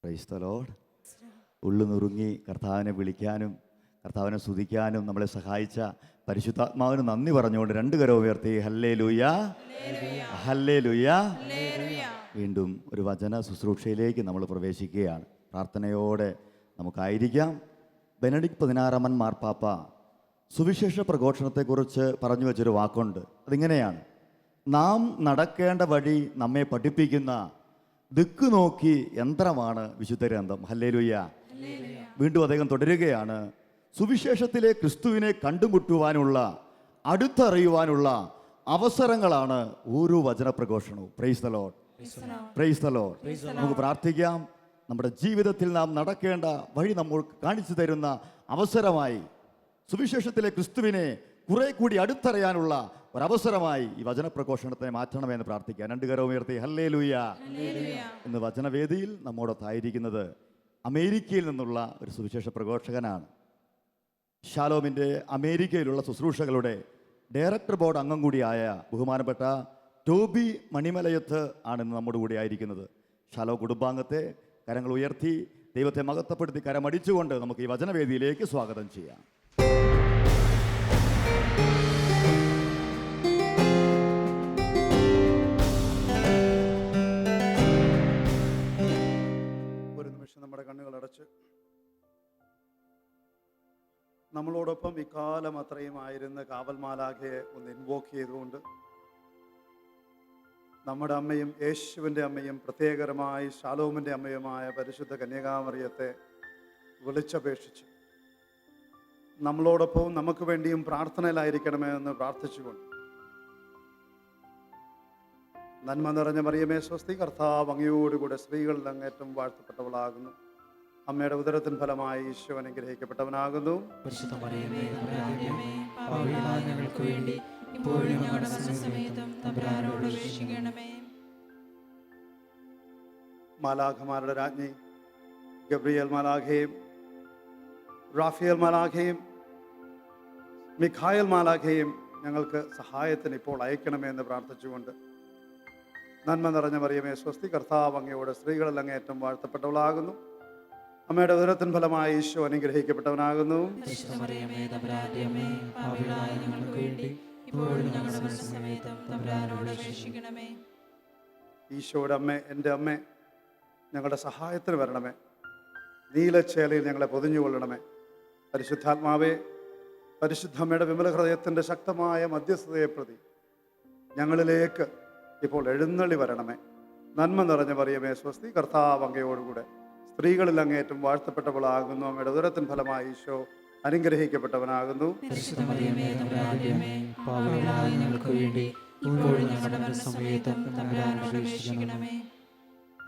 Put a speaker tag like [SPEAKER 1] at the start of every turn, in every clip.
[SPEAKER 1] Price the Lord. ഉള്ളു നുറുങ്ങി കർത്താവിനെ വിളിക്കാനും കർത്താവിനെ സ്തുതിക്കാനും നമ്മളെ സഹായിച്ച പരിശുദ്ധാത്മാവിന് നന്ദി പറഞ്ഞുകൊണ്ട് രണ്ട് കരവും ഉയർത്തി ഹല്ലേലൂയ, ഹല്ലേലൂയ. വീണ്ടും ഒരു വചന ശുശ്രൂഷയിലേക്ക് നമ്മൾ പ്രവേശിക്കുകയാണ്. പ്രാർത്ഥനയോടെ നമുക്കായിരിക്കാം. ബെനഡിക്ട് 16 മാർപ്പാപ്പ സുവിശേഷ പ്രഘോഷണത്തെക്കുറിച്ച് പറഞ്ഞു വെച്ചൊരു വാക്കുണ്ട്. അതിങ്ങനെയാണ്: നാം നടക്കേണ്ട വഴി നമ്മെ പഠിപ്പിക്കുന്ന ദിക്ക് നോക്കി യന്ത്രമാണ് വിശുദ്ധ ഗ്രന്ഥം. ഹല്ലേലൂയ. വീണ്ടും അദ്ദേഹം തുടരുകയാണ്: സുവിശേഷത്തിലെ ക്രിസ്തുവിനെ കണ്ടുമുട്ടുവാനുള്ള, അടുത്തറിയുവാനുള്ള അവസരങ്ങളാണ് ഓരോ വചനപ്രഘോഷണവും. Praise the lord, praise the lord. നമുക്ക് പ്രാർത്ഥിക്കാം. നമ്മുടെ ജീവിതത്തിൽ നാം നടക്കേണ്ട വഴി നമ്മൾ കാണിച്ചു തരുന്ന അവസരമായി, സുവിശേഷത്തിലെ ക്രിസ്തുവിനെ കുറെ കൂടി അടുത്തറിയാനുള്ള ഒരവസരമായി ഈ വചനപ്രഘോഷണത്തെ മാറ്റണമെന്ന് പ്രാർത്ഥിക്കാം. രണ്ട് കരവും ഉയർത്തി ഹല്ലേലൂയ. ഇന്ന് വചനവേദിയിൽ നമ്മോടൊത്തായിരിക്കുന്നത് അമേരിക്കയിൽ നിന്നുള്ള ഒരു സുവിശേഷ പ്രഘോഷകനാണ്. ഷാലോമിൻ്റെ അമേരിക്കയിലുള്ള ശുശ്രൂഷകളുടെ ഡയറക്ടർ ബോർഡ് അംഗം കൂടിയായ ബഹുമാനപ്പെട്ട ടോബി മണിമലയത്ത് ആണ് ഇന്ന് നമ്മുടെ കൂടെ ആയിരിക്കുന്നത്. ഷാലോ കുടുംബാംഗത്തെ കരങ്ങൾ ഉയർത്തി ദൈവത്തെ മഹത്വപ്പെടുത്തി കരമടിച്ചുകൊണ്ട് നമുക്ക് ഈ വചനവേദിയിലേക്ക് സ്വാഗതം ചെയ്യാം.
[SPEAKER 2] ഒരു നിമിഷം നമ്മുടെ കണ്ണുകൾ അടച്ച് നമ്മളോടൊപ്പം ഇക്കാലം അത്രയും ആയിരുന്ന കാവൽ മാലാഖയെ ഒന്ന് ഇൻവോക്ക് ചെയ്തുകൊണ്ട് നമ്മുടെ അമ്മയും യേശുവിൻ്റെ അമ്മയും പ്രത്യേകരമായി ശാലോമിൻ്റെ അമ്മയുമായ പരിശുദ്ധ കന്യകാമറിയത്തെ വിളിച്ചപേക്ഷിച്ച് നമ്മളോടൊപ്പം നമുക്ക് വേണ്ടിയും പ്രാർത്ഥനയിലായിരിക്കണമേ എന്ന് പ്രാർത്ഥിച്ചുകൊണ്ട്, നന്മ നിറഞ്ഞ മറിയമേ സ്വസ്തി, കർത്താവ് അങ്ങയോടുകൂടെ സ്ത്രീകളിൽ അങ്ങേറ്റം വാഴ്ത്തപ്പെട്ടവളാകുന്നു. അമ്മയുടെ ഉദരത്തിൻ ഫലമായി ഈശോ അനുഗ്രഹിക്കപ്പെട്ടവനാകുന്നു. മാലാഖമാരുടെ രാജ്ഞി ഗബ്രിയേൽ മാലാഖയും റാഫേൽ മാലാഖയും മിഖായേൽ മാലാഖയും ഞങ്ങൾക്ക് സഹായത്തിന് ഇപ്പോൾ അയക്കണമെന്ന് പ്രാർത്ഥിച്ചുകൊണ്ട്, നന്മ നിറഞ്ഞ മറിയമേ സ്വസ്തി, കർത്താവ് അങ്ങയോടെ സ്ത്രീകളിൽ അങ്ങേറ്റം വാഴ്ത്തപ്പെട്ടവളാകുന്നു. അമ്മയുടെ ഉദരത്തിൻ ഫലമായി ഈശോ അനുഗ്രഹിക്കപ്പെട്ടവനാകുന്നു. ഈശോയുടെ അമ്മേ, എൻ്റെ അമ്മേ, ഞങ്ങളുടെ സഹായത്തിന് വരണമേ. നീലച്ചേലയിൽ ഞങ്ങളെ പൊതിഞ്ഞുകൊള്ളണമേ. പരിശുദ്ധാത്മാവേ, പരിശുദ്ധമ്മയുടെ വിമല ഹൃദയത്തിൻ്റെ ശക്തമായ മധ്യസ്ഥതയെ പ്രതി ഞങ്ങളിലേക്ക് ഇപ്പോൾ എഴുന്നള്ളി വരണമേ. നന്മ നിറഞ്ഞ മറിയമേ സ്വസ്തി, കർത്താവ് അങ്ങയോടുകൂടെ സ്ത്രീകളിൽ അങ്ങേറ്റം വാഴ്ത്തപ്പെട്ടവളാകുന്നു. അമ്മയുടെ ഉദരത്തിൻ ഫലമായി ഈശോ അനുഗ്രഹിക്കപ്പെട്ടവനാകുന്നു.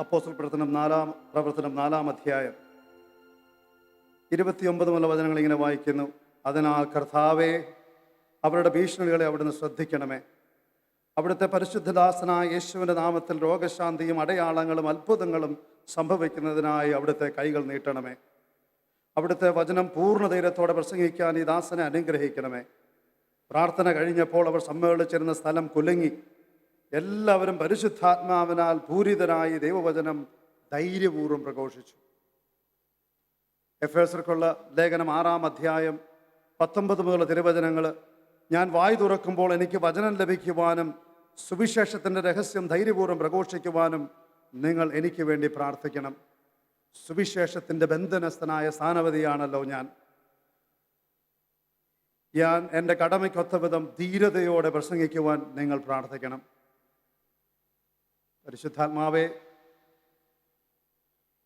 [SPEAKER 2] അപ്പോസ്തല പ്രവർത്തനം 4-ാം അധ്യായം 29 മുതൽ വചനങ്ങൾ ഇങ്ങനെ വായിക്കുന്നു: അതിനാൽ കർത്താവേ, അവരുടെ ഭീഷണികളെ അവിടുന്ന് ശ്രദ്ധിക്കണമേ. അവിടുത്തെ പരിശുദ്ധദാസനായ യേശുവിൻ്റെ നാമത്തിൽ രോഗശാന്തിയും അടയാളങ്ങളും അത്ഭുതങ്ങളും സംഭവിക്കുന്നതിനായി അവിടുത്തെ കൈകൾ നീട്ടണമേ. അവിടുത്തെ വചനം പൂർണ്ണ ധൈര്യത്തോടെ പ്രസംഗിക്കാൻ ഈ ദാസനെ അനുഗ്രഹിക്കണമേ. പ്രാർത്ഥന കഴിഞ്ഞപ്പോൾ അവർ സമ്മേളിച്ചിരുന്ന സ്ഥലം കുലുങ്ങി. എല്ലാവരും പരിശുദ്ധാത്മാവിനാൽ പൂരിതരായി ദൈവവചനം ധൈര്യപൂർവ്വം പ്രഘോഷിച്ചു. എഫേസർക്കുള്ള ലേഖനം 6-ാം അധ്യായം 19 മുതലുള്ള തിരുവചനങ്ങൾ: ഞാൻ വായ് തുറക്കുമ്പോൾ എനിക്ക് വചനം ലഭിക്കുവാനും സുവിശേഷത്തിൻ്റെ രഹസ്യം ധൈര്യപൂർവ്വം പ്രഘോഷിക്കുവാനും നിങ്ങൾ എനിക്ക് വേണ്ടി പ്രാർത്ഥിക്കണം. സുവിശേഷത്തിൻ്റെ ബന്ധനസ്ഥനായ സ്ഥാനപതിയാണല്ലോ ഞാൻ. എൻ്റെ കടമയ്ക്കൊത്ത വിധം ധീരതയോടെ പ്രസംഗിക്കുവാൻ നിങ്ങൾ പ്രാർത്ഥിക്കണം. പരിശുദ്ധാത്മാവേ,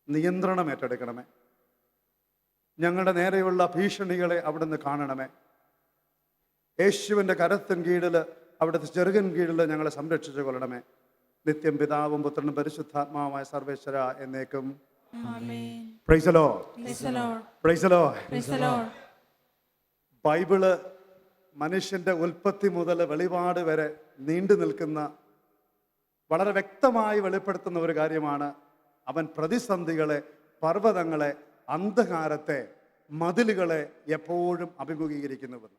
[SPEAKER 2] നിയന്ത്രണം ഏറ്റെടുക്കണമേ. ഞങ്ങളുടെ നേരെയുള്ള ഭീഷണികളെ അവിടുന്ന് കാണണമേ. യേശുവിൻ്റെ കരത്തിൻ കീഴിൽ, അവിടുത്തെ ചെറുകൻ കീഴിൽ ഞങ്ങളെ സംരക്ഷിച്ചു കൊള്ളണമേ. നിത്യം പിതാവും പുത്രനും പരിശുദ്ധാത്മാവുമായ സർവേശ്വര എന്നേക്കും. Price the lord, praise the Lord. Bible മനുഷ്യൻ്റെ ഉൽപ്പത്തി മുതൽ വെളിപാട് വരെ നീണ്ടു നിൽക്കുന്ന, വളരെ വ്യക്തമായി വെളിപ്പെടുത്തുന്ന ഒരു കാര്യമാണ്. അവൻ പ്രതിസന്ധികളെ, പർവ്വതങ്ങളെ, അന്ധകാരത്തെ, മതിലുകളെ എപ്പോഴും അഭിമുഖീകരിക്കുന്നുവെന്ന്.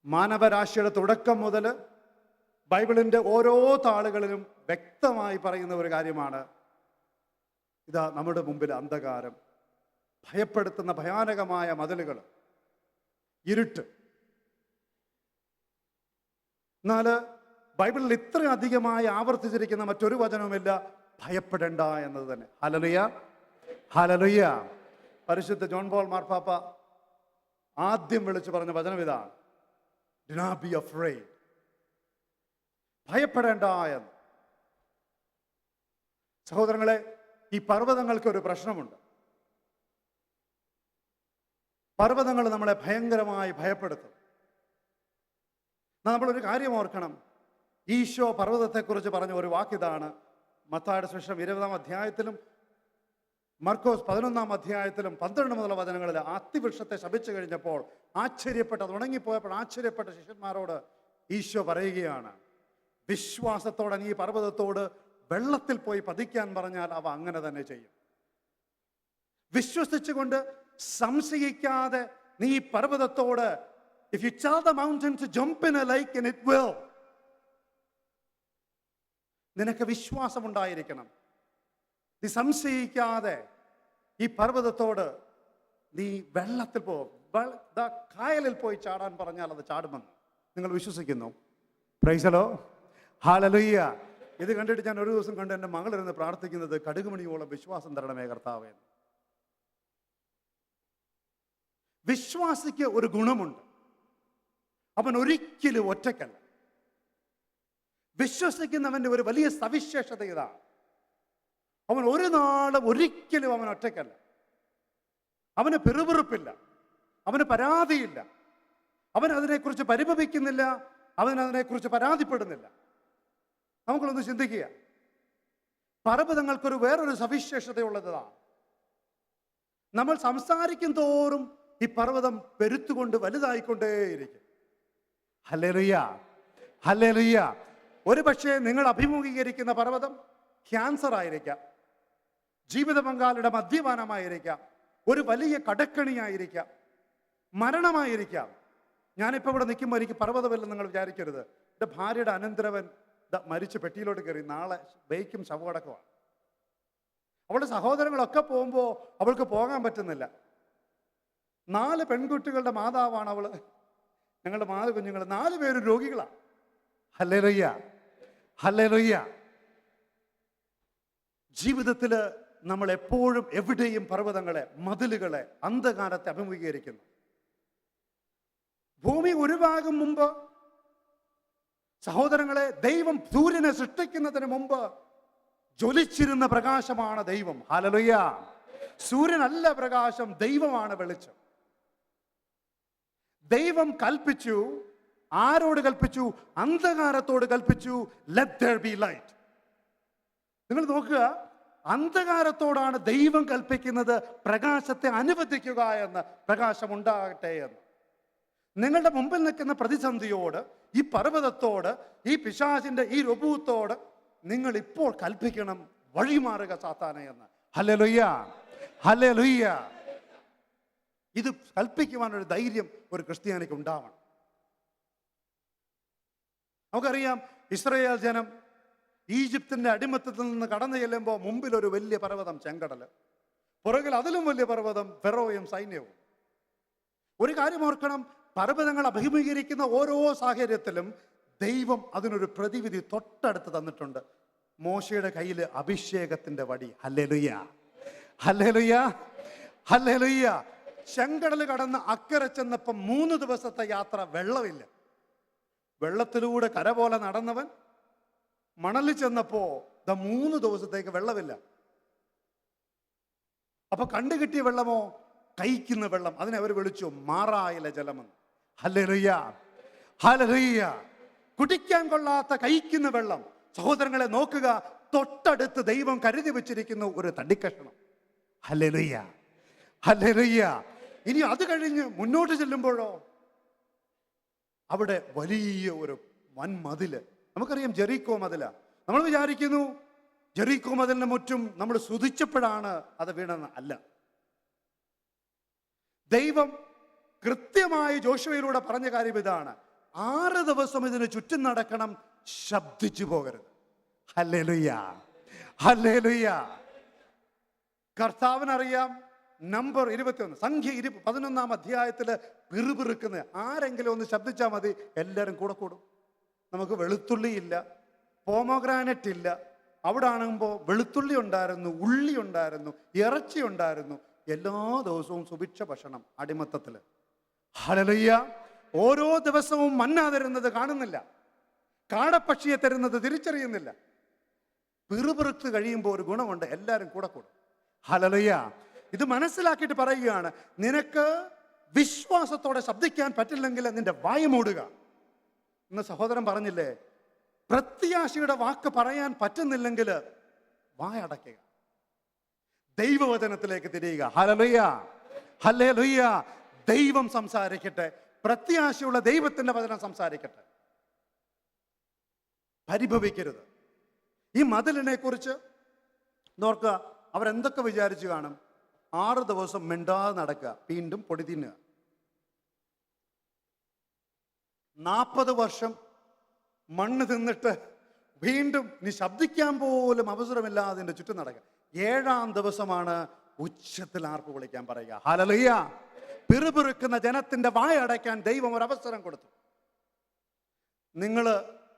[SPEAKER 2] മാനവരാശിയുടെ തുടക്കം മുതൽ ബൈബിളിൻ്റെ ഓരോ താളുകളിലും വ്യക്തമായി പറയുന്ന ഒരു കാര്യമാണ്, ഇതാ നമ്മുടെ മുമ്പിൽ അന്ധകാരം, ഭയപ്പെടുത്തുന്ന ഭയാനകമായ മതിലുകൾ, ഇരുട്ട്. എന്നാൽ ബൈബിളിൽ ഇത്ര അധികമായി ആവർത്തിച്ചിരിക്കുന്ന മറ്റൊരു വചനവുമില്ല, ഭയപ്പെടേണ്ട എന്നത് തന്നെ. Hallelujah, hallelujah. പരിശുദ്ധ ജോൺ പോൾ മാർപ്പാപ്പ ആദ്യം വിളിച്ചു പറഞ്ഞ വചനം ഇതാണ്, ഡു നോട്ട് ബി അഫ്രൈഡ്, ഭയപ്പെടേണ്ട എന്ന്. സഹോദരങ്ങളെ, ഈ പർവ്വതങ്ങൾക്ക് ഒരു പ്രശ്നമുണ്ട്. പർവ്വതങ്ങൾ നമ്മളെ ഭയങ്കരമായി ഭയപ്പെടുത്തും. നമ്മളൊരു കാര്യം ഓർക്കണം, ഈശോ പർവ്വതത്തെക്കുറിച്ച് പറഞ്ഞ ഒരു വാക്കിതാണ്. മത്തായിയുടെ സുവിശേഷം 20-ാം അധ്യായത്തിലും മർക്കോസ് 11-ാം അധ്യായത്തിലും 12 മുതലുള്ള വചനങ്ങളിൽ അത്തിവൃക്ഷത്തെ ശപിച്ചു കഴിഞ്ഞപ്പോൾ അത് ഉണങ്ങിപ്പോയപ്പോൾ ആശ്ചര്യപ്പെട്ട ശിഷ്യന്മാരോട് ഈശോ പറയുകയാണ്, വിശ്വാസത്തോടെ നീ പർവ്വതത്തോട് വെള്ളത്തിൽ പോയി പതിക്കാൻ പറഞ്ഞാൽ അവ അങ്ങനെ തന്നെ ചെയ്യും. വിശ്വസിച്ചുകൊണ്ട് സംശയിക്കാതെ നീ പർവ്വതത്തോട്, if you tell the mountain to jump in a lake and it will, നിനക്ക് വിശ്വാസമുണ്ടായിരിക്കണം. നീ സംശയിക്കാതെ ഈ പർവ്വതത്തോട് നീ വെള്ളത്തിൽ കായലിൽ പോയി ചാടാൻ പറഞ്ഞാൽ അത് ചാടുമെന്ന് നിങ്ങൾ വിശ്വസിക്കുന്നു? Price the lord, hallelujah. ഇത് കണ്ടിട്ട് ഞാൻ ഒരു ദിവസം കണ്ട് എൻ്റെ മകളിരുന്ന് പ്രാർത്ഥിക്കുന്നത്, കടുകുമണിയോളം വിശ്വാസം തരണമേ കർത്താവേ. വിശ്വാസിക്ക് ഒരു ഗുണമുണ്ട്, അവൻ ഒരിക്കലും ഒറ്റയ്ക്കല്ല. വിശ്വസിക്കുന്നവൻ്റെ ഒരു വലിയ സവിശേഷത ഇതാണ്, അവൻ ഒരു നാളും ഒരിക്കലും അവൻ ഒറ്റയ്ക്കല്ല. അവന് പിറുപിറുപ്പില്ല, അവന് പരാതിയില്ല, അവൻ അതിനെക്കുറിച്ച് പരിഭവിക്കുന്നില്ല, അവൻ അതിനെക്കുറിച്ച് പരാതിപ്പെടുന്നില്ല. നമുക്കൊന്ന് ചിന്തിക്കുക, പർവ്വതങ്ങൾക്കൊരു വേറൊരു സവിശേഷതയുള്ളതാണ്. നമ്മൾ സംസാരിക്കും തോറും ഈ പർവ്വതം പെരുത്തുകൊണ്ട് വലുതായിക്കൊണ്ടേയിരിക്കും. Hallelujah, hallelujah. ഒരു പക്ഷേ നിങ്ങൾ അഭിമുഖീകരിക്കുന്ന പർവ്വതം ക്യാൻസർ ആയിരിക്കാം, ജീവിത പങ്കാളിയുടെ മദ്യപാനമായിരിക്കാം, ഒരു വലിയ കടക്കണിയായിരിക്കാം, മരണമായിരിക്കാം. ഞാനിപ്പോൾ ഇവിടെ നിൽക്കുമ്പോൾ എനിക്ക് പർവ്വതമില്ലെന്ന് നിങ്ങൾ വിചാരിക്കരുത്. എൻ്റെ ഭാര്യയുടെ അനന്തരവൻ മരിച്ച് പെട്ടിയിലോട്ട് കയറി, നാളെ ബൈക്കും ശവമടക്കമാണ്. അവളുടെ സഹോദരങ്ങളൊക്കെ പോകുമ്പോൾ അവൾക്ക് പോകാൻ പറ്റുന്നില്ല. 4 പെൺകുട്ടികളുടെ മാതാവാണ് അവള്. ഞങ്ങളുടെ 4 കുഞ്ഞുങ്ങൾ, 4 പേരും രോഗികളാണ്. Hallelujah, hallelujah. ജീവിതത്തിൽ നമ്മൾ എപ്പോഴും എവിടെയും പർവ്വതങ്ങളെ, മതിലുകളെ, അന്ധകാരത്തെ അഭിമുഖീകരിക്കുന്നു. ഭൂമി ഉരുവാകും മുമ്പ്, സഹോദരങ്ങളെ, ദൈവം സൂര്യനെ സൃഷ്ടിക്കുന്നതിന് മുമ്പ് ജ്വലിച്ചിരുന്ന പ്രകാശമാണ് ദൈവം. ഹല്ലേലൂയ. സൂര്യനല്ല പ്രകാശം, ദൈവമാണ് വെളിച്ചം. ദൈവം കൽപ്പിച്ചു. ആരോട് കൽപ്പിച്ചു? അന്ധകാരത്തോട് കൽപ്പിച്ചു, ലെറ്റ് there be light. നിങ്ങൾ നോക്കുക, അന്ധകാരത്തോടാണ് ദൈവം കൽപ്പിക്കുന്നത് പ്രകാശത്തെ അനുവദിക്കുക എന്ന്, പ്രകാശം ഉണ്ടാകട്ടെ എന്ന്. നിങ്ങളുടെ മുമ്പിൽ നിൽക്കുന്ന പ്രതിസന്ധിയോട്, ഈ പർവ്വതത്തോട്, ഈ പിശാചിന്റെ ഈ രൂപത്തോട് നിങ്ങൾ ഇപ്പോൾ കൽപ്പിക്കണം, വഴിമാറുക സാത്താനെ എന്ന്. Hallelujah, hallelujah. ഇത് കൽപ്പിക്കുവാനൊരു ധൈര്യം ഒരു ക്രിസ്ത്യാനിക്ക് ഉണ്ടാവണം. നമുക്കറിയാം, ഇസ്രായേൽ ജനം ഈജിപ്തിന്റെ അടിമത്തത്തിൽ നിന്ന് കടന്നു ചെല്ലുമ്പോൾ മുമ്പിൽ ഒരു വലിയ പർവ്വതം ചെങ്കടല്, പുറകിൽ അതിലും വലിയ പർവ്വതം ഫെറോയും സൈന്യവും. ഒരു കാര്യം ഓർക്കണം, പർവ്വതങ്ങൾ അഭിമുഖീകരിക്കുന്ന ഓരോ സാഹചര്യത്തിലും ദൈവം അതിനൊരു പ്രതിവിധി തൊട്ടടുത്ത് തന്നിട്ടുണ്ട്. മോശയുടെ കയ്യിൽ അഭിഷേകത്തിന്റെ വടി. Hallelujah, hallelujah, hallelujah. ചെങ്കടൽ കടന്ന് അക്കരെ ചെന്നപ്പം 3 ദിവസത്തെ യാത്ര വെള്ളമില്ല. വെള്ളത്തിലൂടെ കര പോലെ നടന്നവൻ മണലിൽ ചെന്നപ്പോ 3 ദിവസത്തേക്ക് വെള്ളമില്ല. അപ്പൊ കണ്ടുകിട്ടിയ വെള്ളമോ? കൈക്കുന്ന വെള്ളം. അതിനെ അവർ വിളിച്ചു മാറായിലെ ജലമെന്ന്. Hallelujah, hallelujah. കുടിക്കാൻ കൊള്ളാത്ത കൈക്കുന്ന വെള്ളം. സഹോദരങ്ങളെ നോക്കുക, തൊട്ടടുത്ത് ദൈവം കരുതി വെച്ചിരിക്കുന്നു ഒരു തടിക്കഷണം. Hallelujah, hallelujah. ഇനി അത് കഴിഞ്ഞ് മുന്നോട്ട് ചെല്ലുമ്പോഴോ അവിടെ വലിയ ഒരു വൻമതില്. നമുക്കറിയാം ജെറിക്കോ മതില. നമ്മൾ വിചാരിക്കുന്നു ജെറിക്കോ മതിലിന് മുറ്റും നമ്മൾ സ്തുതിച്ചപ്പോഴാണ് അത് വീണെന്ന്. അല്ല, ദൈവം കൃത്യമായി ജോഷുവയിലൂടെ പറഞ്ഞ കാര്യം ഇതാണ്, 6 ദിവസം ഇതിന് ചുറ്റും നടക്കണം, ശബ്ദിച്ചു പോകരുത്. Hallelujah, hallelujah. കർത്താവിനറിയാം. നമ്പർ 21, സംഖ്യ 11-ാം അധ്യായത്തില് പിറുപിറുക്കുന്ന ആരെങ്കിലും ഒന്ന് ശബ്ദിച്ചാൽ മതി, എല്ലാവരും കൂടെ കൂടും. നമുക്ക് വെളുത്തുള്ളി ഇല്ല, പോമോഗ്രാനറ്റ് ഇല്ല. അവിടെ ആണെമ്പോൾ വെളുത്തുള്ളി ഉണ്ടായിരുന്നു, ഉള്ളി ഉണ്ടായിരുന്നു, ഇറച്ചി ഉണ്ടായിരുന്നു. എല്ലാ ദിവസവും സുഭിക്ഷ ഭക്ഷണം അടിമത്തത്തില്. ഹല്ലേലൂയ. ഓരോ ദിവസവും മന്ന തരുന്നത് കാണുന്നില്ല, കാടപ്പക്ഷിയെ തരുന്നത് തിരിച്ചറിയുന്നില്ല. പിറുപിറുത്ത് കഴിയുമ്പോൾ ഒരു ഗുണമുണ്ട്, എല്ലാവരും കൂടെ കൂടും. ഹല്ലേലൂയ. ഇത് മനസ്സിലാക്കിയിട്ട് പറയുകയാണ്, നിനക്ക് വിശ്വാസത്തോടെ ശബ്ദിക്കാൻ പറ്റില്ലെങ്കിൽ നിന്റെ വായ മൂടുക. ഇന്ന് സഹോദരൻ പറഞ്ഞില്ലേ, പ്രത്യാശയുടെ വാക്ക് പറയാൻ പറ്റുന്നില്ലെങ്കിൽ വായ അടയ്ക്കുക, ദൈവവചനത്തിലേക്ക് തിരിയുക. Hallelujah, hallelujah. ദൈവം സംസാരിക്കട്ടെ, പ്രത്യാശയുള്ള ദൈവത്തിന്റെ വചനം സംസാരിക്കട്ടെ. പരിഭവിക്കരുത്. ഈ മതിലിനെ കുറിച്ച് നോക്കുക, അവരെന്തൊക്കെ വിചാരിച്ചു കാണും? 6 ദിവസം മിണ്ടാതെ നടക്കുക, വീണ്ടും പൊടി തിന്നുക. 40 വർഷം മണ്ണ് തിന്നിട്ട് വീണ്ടും നീ ശബ്ദിക്കാൻ പോലും അവസരമില്ലാതെ നിന്റെ ചുറ്റും നടക്കുക. 7-ാം ദിവസമാണ് ഉച്ചത്തിൽ ആർപ്പ് വിളിക്കാൻ പറയുക. ഹല്ലേലൂയ. പിറുപിറുക്കുന്ന ജനത്തിന്റെ വായ അടയ്ക്കാൻ ദൈവം ഒരു അവസരം കൊടുത്തു. നിങ്ങൾ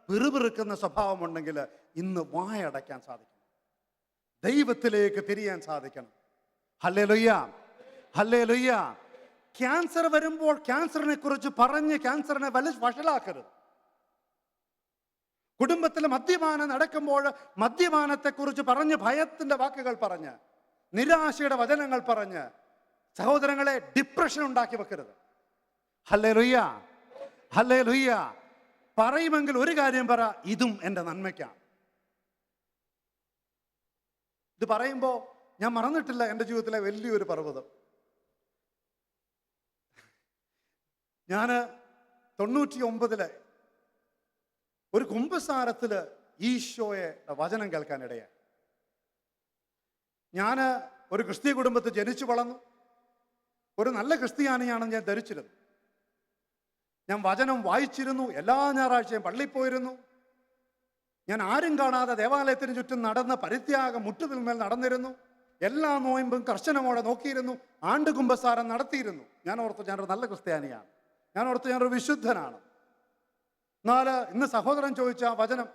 [SPEAKER 2] പിറുപിറുക്കുന്ന സ്വഭാവമുണ്ടെങ്കിൽ ഇന്ന് വായ അടയ്ക്കാൻ സാധിക്കണം, ദൈവത്തിലേക്ക് തിരിയാൻ സാധിക്കണം. Hallelujah, hallelujah. ക്യാൻസർ വരുമ്പോൾ ക്യാൻസറിനെ കുറിച്ച് പറഞ്ഞ് ക്യാൻസറിനെ വഷളാക്കരുത്. കുടുംബത്തിൽ മദ്യപാനം നടക്കുമ്പോൾ മദ്യപാനത്തെക്കുറിച്ച് പറഞ്ഞ് ഭയത്തിന്റെ വാക്കുകൾ പറഞ്ഞ് നിരാശയുടെ വചനങ്ങൾ പറഞ്ഞ് സഹോദരങ്ങളെ ഡിപ്രഷൻ ഉണ്ടാക്കി വെക്കരുത്. Hallelujah, hallelujah. പറയുമെങ്കിൽ ഒരു കാര്യം പറ, ഇതും എൻ്റെ നന്മയ്ക്കാണ്. ഇത് പറയുമ്പോൾ ഞാൻ മറന്നിട്ടില്ല എൻ്റെ ജീവിതത്തിലെ വലിയൊരു പർവ്വതം. ഞാൻ 99 ഒരു കുമ്പസാരത്തില് ഈശോയെ വചനം കേൾക്കാനിടയായി. ഞാൻ ഒരു ക്രിസ്തീയ കുടുംബത്തിൽ ജനിച്ചു വളർന്നു. ഒരു നല്ല ക്രിസ്ത്യാനിയാണെന്ന് ഞാൻ ധരിച്ചിരുന്നു. ഞാൻ വചനം വായിച്ചിരുന്നു, എല്ലാ ഞായറാഴ്ചയും പള്ളിയിൽ പോയിരുന്നു. ഞാൻ ആരും കാണാതെ ദേവാലയത്തിന് ചുറ്റും നടന്ന് പരിത്യാഗം മുട്ടുതിന്മേൽ നടന്നിരുന്നു. എല്ലാ നോയമ്പും കർശനമോടെ നോക്കിയിരുന്നു. ആണ്ട് കുമ്പസാരം നടത്തിയിരുന്നു. ഞാൻ ഓർത്തു ഞാനൊരു നല്ല ക്രിസ്ത്യാനിയാണ്, ഞാൻ ഓർത്തു ഞാനൊരു വിശുദ്ധനാണ്. എന്നാൽ ഇന്ന് സഹോദരൻ ചോദിച്ച വചനം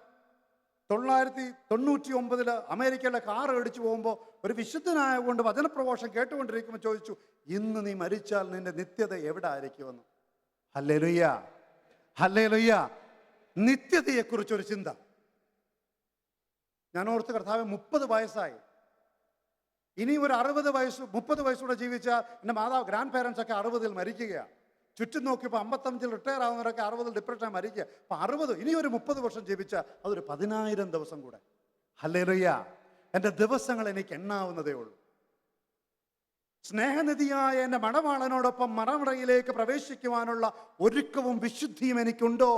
[SPEAKER 2] 999 അമേരിക്കയിലെ കാർ ഇടിച്ചു പോകുമ്പോൾ ഒരു വിശുദ്ധനായതുകൊണ്ട് വചനപ്രഘോഷം കേട്ടുകൊണ്ടിരിക്കുമ്പോൾ ചോദിച്ചു, ഇന്ന് നീ മരിച്ചാൽ നിന്റെ നിത്യത എവിടെ ആയിരിക്കുമെന്ന്. Hallelujah, hallelujah. നിത്യതയെക്കുറിച്ചൊരു ചിന്ത. ഞാൻ ഓർത്ത് കർത്താവേ 30 വയസ്സായി, ഇനി ഒരു 60 വയസ്സ് 30 വയസ്സൂടെ ജീവിച്ചാൽ എൻ്റെ മാതാവ് ഗ്രാൻഡ് പേരൻസ് ഒക്കെ 60-ൽ മരിക്കുകയാണ്. ചുറ്റും നോക്കിയപ്പോൾ 55-ൽ റിട്ടയർ ആവുന്നവരൊക്കെ 60-ൽ ഡിപ്രഷൻ മരിക്കുക. അപ്പോൾ 60, ഇനി ഒരു 30 വർഷം ജീവിച്ചാൽ അതൊരു 10,000 ദിവസം കൂടെ. ഹല്ലേലൂയ. എൻ്റെ ദിവസങ്ങൾ എനിക്ക് എണ്ണാവുന്നതേ ഉള്ളൂ. സ്നേഹനിധിയായ എൻ്റെ മണവാളനോടൊപ്പം മണവറയിലേക്ക് പ്രവേശിക്കുവാനുള്ള ഒരുക്കവും വിശുദ്ധിയും എനിക്കുണ്ടോ?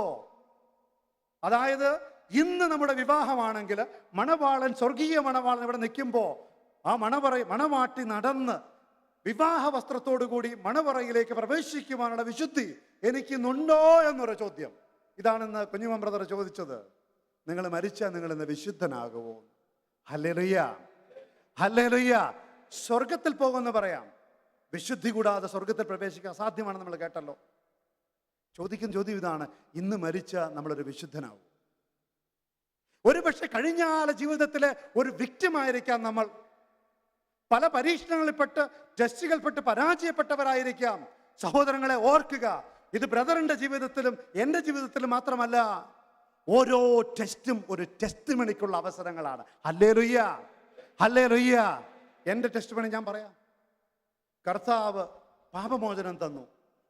[SPEAKER 2] അതായത് ഇന്ന് നമ്മുടെ വിവാഹമാണെങ്കിൽ മണവാളൻ, സ്വർഗീയ മണവാളൻ ഇവിടെ നിൽക്കുമ്പോൾ ആ മണവാട്ടി നടന്ന് വിവാഹ വസ്ത്രത്തോടു കൂടി മണവറയിലേക്ക് പ്രവേശിക്കുവാനുള്ള വിശുദ്ധി എനിക്കിന്നുണ്ടോ എന്നൊരു ചോദ്യം. ഇതാണെന്ന് കുഞ്ഞുമൻ ബ്രദർ ചോദിച്ചത്. നിങ്ങൾ മരിച്ചാൽ നിങ്ങൾ ഇന്ന് വിശുദ്ധനാകുമോ? Hallelujah, hallelujah. സ്വർഗത്തിൽ പോകുമെന്ന് പറയാം, വിശുദ്ധി കൂടാതെ സ്വർഗത്തിൽ പ്രവേശിക്കാൻ അസാധ്യമാണ്. നമ്മൾ കേട്ടല്ലോ. ചോദിക്കുന്ന ചോദ്യം ഇതാണ്, ഇന്ന് മരിച്ചാൽ നമ്മളൊരു വിശുദ്ധനാവും? ഒരുപക്ഷെ കഴിഞ്ഞകാല ജീവിതത്തിലെ ഒരു വിക്ടിമായിരിക്കാം നമ്മൾ. പല പരീക്ഷണങ്ങളിൽപ്പെട്ട് ടെസ്റ്റുകൾപ്പെട്ട് പരാജയപ്പെട്ടവരായിരിക്കാം. സഹോദരങ്ങളെ ഓർക്കുക, ഇത് ബ്രദറിന്റെ ജീവിതത്തിലും എൻ്റെ ജീവിതത്തിലും മാത്രമല്ല, ഓരോ ടെസ്റ്റും ഒരു ടെസ്റ്റ് മണിക്കുള്ള അവസരങ്ങളാണ്. Hallelujah, hallelujah. എൻ്റെ ടെസ്റ്റ് മണി ഞാൻ പറയാം. കർത്താവ് പാപമോചനം തന്നു.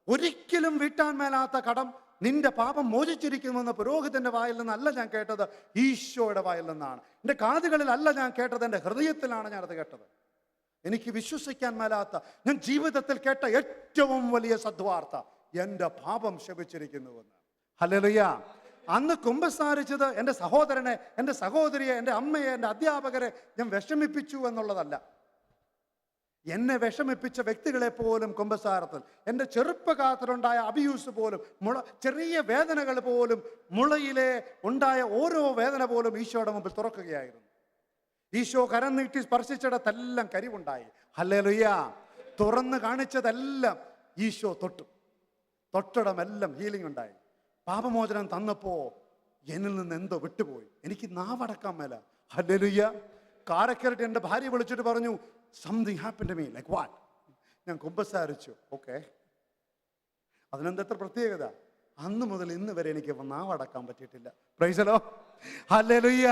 [SPEAKER 2] ഒരിക്കലും വീട്ടാൻ മേലാത്ത കടം നിന്റെ പാപം മോചിച്ചിരിക്കുമെന്ന് പുരോഹിതന്റെ വായിൽ നിന്നല്ല ഞാൻ കേട്ടത്, ഈശോയുടെ വായിൽ നിന്നാണ്. എൻ്റെ കാതുകളിലല്ല ഞാൻ കേട്ടത്, എൻ്റെ ഹൃദയത്തിലാണ് ഞാനത് കേട്ടത്. എനിക്ക് വിശ്വസിക്കാൻ മേലാത്ത, ഞാൻ ജീവിതത്തിൽ കേട്ട ഏറ്റവും വലിയ സദ്വാർത്ത, എൻ്റെ പാപം ക്ഷമിച്ചിരിക്കുന്നുവെന്ന്. ഹല്ലേലൂയ. അന്ന് കുമ്പസാരിച്ചത് എൻ്റെ സഹോദരനെ, എൻ്റെ സഹോദരിയെ, എൻ്റെ അമ്മയെ, എൻ്റെ അധ്യാപകരെ ഞാൻ വിഷമിപ്പിച്ചു എന്നുള്ളതല്ല. എന്നെ വിഷമിപ്പിച്ച വ്യക്തികളെ പോലും കുമ്പസാരത്തിൽ, എൻ്റെ ചെറുപ്പകാലത്തിലുണ്ടായ അബ്യൂസ് പോലും, ചെറിയ വേദനകൾ പോലും, മുളയിലെ ഉണ്ടായ ഓരോ വേദന പോലും ഈശോയുടെ മുമ്പിൽ തുറക്കുകയായിരുന്നു. ഈശോ കരം നീട്ടി സ്പർശിച്ചിടത്തെല്ലാം കരിവുണ്ടായി. ഹല്ലേലൂയ. തുറന്ന് കാണിച്ചതെല്ലാം ഈശോ തൊട്ടിടമെല്ലാം ഹീലിംഗ് ഉണ്ടായി. പാപമോചനം തന്നപ്പോ എന്നിൽ നിന്ന് എന്തോ വിട്ടുപോയി, എനിക്ക് നാവടക്കാൻ മേല. ഹല്ലേലൂയ. കാരക്കരട്ട് എൻ്റെ ഭാര്യ വിളിച്ചിട്ട് പറഞ്ഞു, something happen to me. Like what? ഞാൻ കുമ്പസാരിച്ചു. ഓക്കെ, അതിനെന്തത്ര പ്രത്യേകത? അന്ന് മുതൽ ഇന്ന് വരെ എനിക്ക് നാവടക്കാൻ പറ്റിയിട്ടില്ല. Price the lord. ഹല്ലേലൂയ.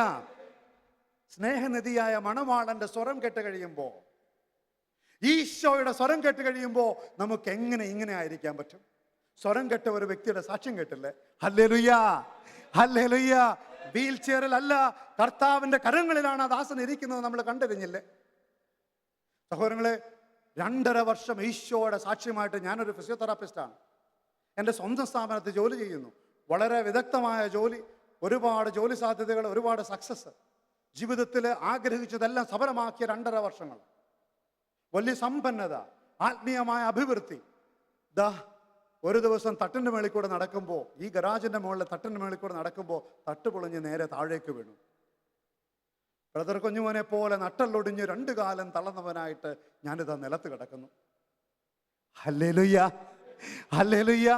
[SPEAKER 2] സ്നേഹനിധിയായ മണവാളന്റെ സ്വരം കേട്ട് കഴിയുമ്പോൾ, ഈശോയുടെ സ്വരം കേട്ട് കഴിയുമ്പോൾ നമുക്ക് എങ്ങനെ ഇങ്ങനെ ആയിരിക്കാൻ പറ്റും? സ്വരം കേട്ട ഒരു വ്യക്തിയുടെ സാക്ഷ്യം കേട്ടില്ലേ? Hallelujah, hallelujah. വീൽ ചെയറിലല്ല, കർത്താവിന്റെ കരങ്ങളിലാണ് ആ ദാസൻ ഇരിക്കുന്നത് നമ്മൾ കണ്ടറിഞ്ഞില്ലേ? സഹോദരങ്ങളെ, 2.5 വർഷം ഈശോയുടെ സാക്ഷ്യമായിട്ട് ഞാനൊരു ഫിസിയോതെറാപ്പിസ്റ്റാണ്. എൻ്റെ സ്വന്തം സ്ഥാപനത്തിൽ ജോലി ചെയ്യുന്നു. വളരെ വിദഗ്ധമായ ജോലി, ഒരുപാട് ജോലി സാധ്യതകൾ, ഒരുപാട് സക്സസ്. ജീവിതത്തിൽ ആഗ്രഹിച്ചതെല്ലാം സഫലമാക്കിയ 2.5 വർഷങ്ങൾ. വലിയ സമ്പന്നത, ആത്മീയമായ അഭിവൃദ്ധി. ഒരു ദിവസം തട്ടിൻ്റെ മേളിൽ കൂടെ നടക്കുമ്പോൾ, ഈ ഗരാജിൻ്റെ മുകളിൽ തട്ടിൻ്റെ മേളിൽ കൂടെ നടക്കുമ്പോൾ തട്ട് പൊളിഞ്ഞ് നേരെ താഴേക്ക് വീണു. ബ്രദർ കുഞ്ഞുമോനെ പോലെ നട്ടല്ലൊടിഞ്ഞ് 2 കാലം തളർന്നവനായിട്ട് ഞാനിതാ നിലത്ത് കിടക്കുന്നു. Hallelujah, hallelujah.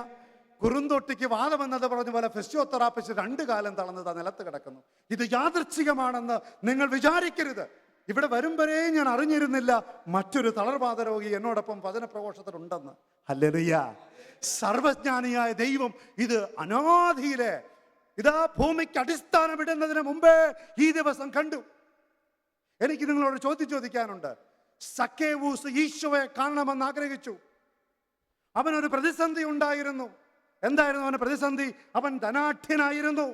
[SPEAKER 2] കുറുന്തൊട്ടിക്ക് വാദമെന്നത് പറഞ്ഞ പോലെ ഫിസിയോതെറാപ്പിസ്റ്റ് 2 കാലം തളർന്നതാ നിലത്ത് കിടക്കുന്നു. ഇത് യാദൃച്ഛികമാണെന്ന് നിങ്ങൾ വിചാരിക്കരുത്. ഇവിടെ വരുമ്പോഴേ ഞാൻ അറിഞ്ഞിരുന്നില്ല മറ്റൊരു തളർവാദ രോഗി എന്നോടൊപ്പം വചനപ്രഘോഷത്തിലുണ്ടെന്ന്. ഹല്ലേലൂയ. സർവജ്ഞാനിയായ ദൈവം ഇത് അനാദിയിലെ, ഇതാ ഭൂമിക്ക് അടിസ്ഥാനമിടുന്നതിന് മുമ്പേ ഈ ദിവസം കണ്ടു. എനിക്ക് നിങ്ങളോട് ചോദിക്കാനുണ്ട്. സക്കേവൂസ് ഈശോയെ കാണണമെന്ന് ആഗ്രഹിച്ചു. അവനൊരു പ്രതിസന്ധി ഉണ്ടായിരുന്നു. എന്തായിരുന്നു അവന് പ്രതിസന്ധി? അവൻ ധനാഢ്യനായിരുന്നു,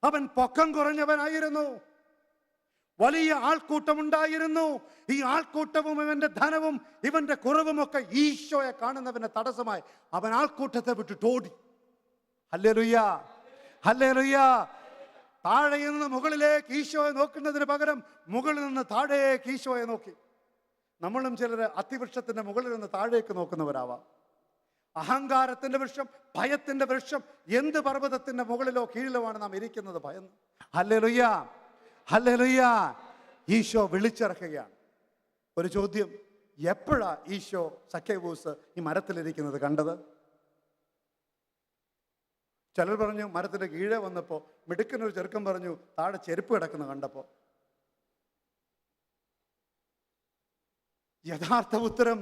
[SPEAKER 2] അവൻ പൊക്കം കുറഞ്ഞവനായിരുന്നു, വലിയ ആൾക്കൂട്ടമുണ്ടായിരുന്നു. ഈ ആൾക്കൂട്ടവും ഇവന്റെ ധനവും ഇവന്റെ കുറവുമൊക്കെ ഈശോയെ കാണുന്നവന്റെ തടസ്സമായി അവൻ ആൾക്കൂട്ടത്തെ വിട്ടിട്ട് ഓടി. Hallelujah, hallelujah. താഴെ നിന്ന് മുകളിലേക്ക് ഈശോയെ നോക്കുന്നതിന് പകരം മുകളിൽ നിന്ന് താഴേക്ക് ഈശോയെ നോക്കി. നമ്മളും ചിലർ അത്തിവൃക്ഷത്തിന്റെ മുകളിൽ നിന്ന് താഴേക്ക് നോക്കുന്നവരാവാം. അഹങ്കാരത്തിന്റെ വൃക്ഷം, ഭയത്തിന്റെ വൃക്ഷം, എന്ത് പർവ്വതത്തിന്റെ മുകളിലോ കീഴിലോ ആണ് നാം ഇരിക്കുന്നത് ഭയന്ന്. Hallelujah, hallelujah. ഈശോ വിളിച്ചിറക്കുകയാണ്. ഒരു ചോദ്യം, എപ്പോഴാ ഈശോ സക്കേവൂസ് ഈ മരത്തിലിരിക്കുന്നത് കണ്ടത്? ചിലർ പറഞ്ഞു മരത്തിന്റെ കീഴെ വന്നപ്പോൾ. മിടുക്കനൊരു ചെറുക്കൻ പറഞ്ഞു താഴെ ചെരുപ്പ് കിടക്കുന്ന കണ്ടപ്പോൾ. യഥാർത്ഥ ഉത്തരം,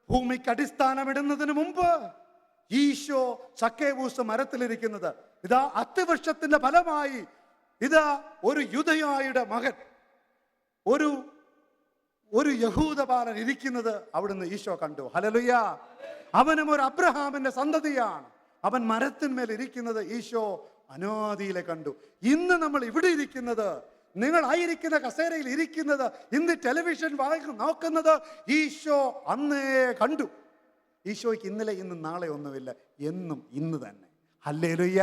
[SPEAKER 2] ഭൂമിക്ക് അടിസ്ഥാനമിടുന്നതിന് മുമ്പ് ഈശോ സക്കേവൂസ് മരത്തിലിരിക്കുന്നത്. ഇതാ അത്തിവൃക്ഷത്തിന്റെ ഫലമായി ഇതാ ഒരു യൂദയായുടെ മകൻ, ഒരു യഹൂദബാലൻ ഇരിക്കുന്നത് അവിടുന്ന് ഈശോ കണ്ടു. ഹല്ലേലൂയ. അവനും ഒരു അബ്രഹാമിന്റെ സന്തതിയാണ്. അവൻ മരത്തിന്മേൽ ഇരിക്കുന്നത് ഈശോ അനാദിയിലെ കണ്ടു. ഇന്ന് നമ്മൾ ഇവിടെ ഇരിക്കുന്നത്, നിങ്ങളായിരിക്കുന്ന കസേരയിൽ ഇരിക്കുന്നത്, ഇന്ന് ടെലിവിഷൻ നോക്കുന്നത് ഈശോ അന്നേ കണ്ടു. ഈശോയ്ക്ക് ഇന്നലെ ഇന്നും നാളെ ഒന്നുമില്ല, എന്നും ഇന്ന് തന്നെ. Hallelujah,